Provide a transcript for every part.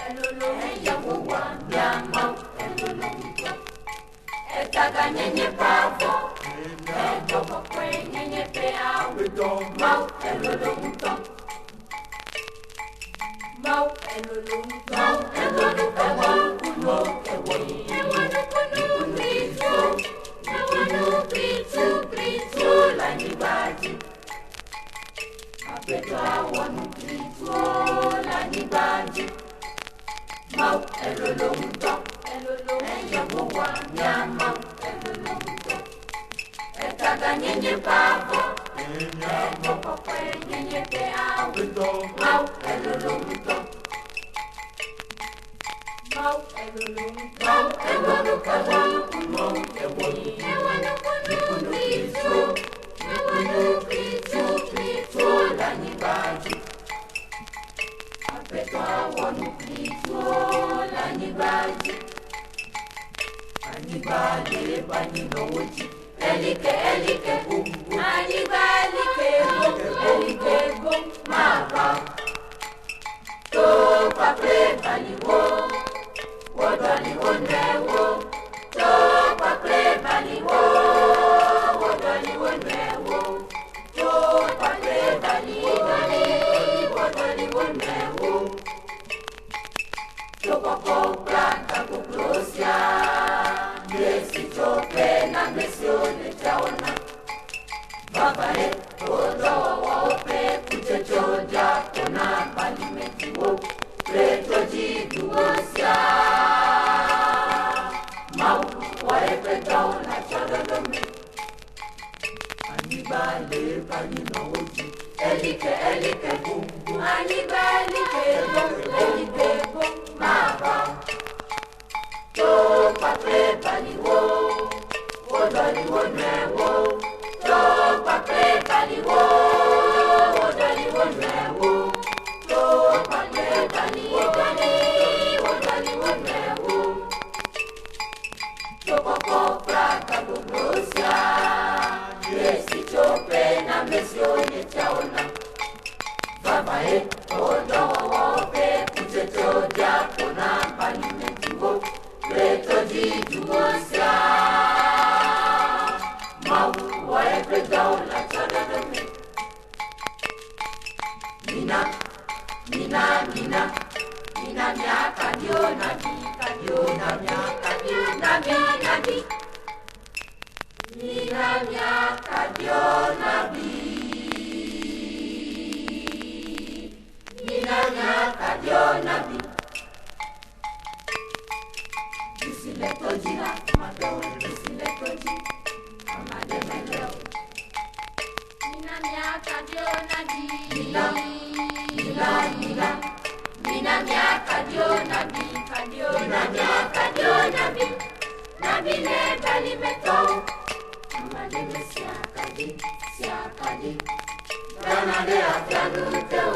elolo yawowa nyama elolo etaga nyenye pavo etogo kwe nyenye pea mau elolo mau elolo ewa kuno Kristo la nibati apeta wanu Kristo la nibati mau elolo yawowa nyama elolo etaga nyenye pavo etogo kwe nyenye pea mau elolo mau elolo kawa kuno Kristo la nibati apeta wanu Kristo la nibati anibale banino wuti elike bumbu elike bum mapa to pape baliwo wodaliwo newo to pape baliwo wodaliwo newo to pape baliwo wodaliwo newo to popo planta kuklosia Mesi chope na mesione chaona Babae oda waope kuchechoja kona palimetiwo Preto jiduosia Mau waepe taona charadome Anibale panino uji Elike bumbu Anibale elike bumbu Maba To pape baliwo wodaliwo newo to pape baliwo wodaliwo newo to pape baliwo wodaliwo newo to popo plata bublosia Yesi chope na mesione chaona Babae oda wawope kuchechoja kona palimetiwo Preto jiduosia Mau waepe daula charadame Mina miaka dio nabi Mina miaka dio nabi Mina miaka dio nabi Letoji madao letoji amade meleo Mina miaka dio nabi Mina miaka dio nabi Nabi ne balimeto amade siakadi Dana de afianu teo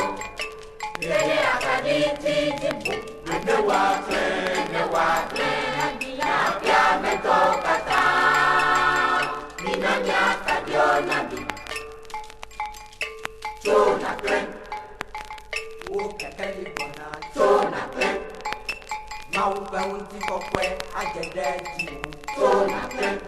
Dele akadi tijibu Ede wakle Napia metokata Mina miaka dio nabi Chona klen Ukekeli bona Chona klen Mau bewunti kokwe agede jimu Chona klen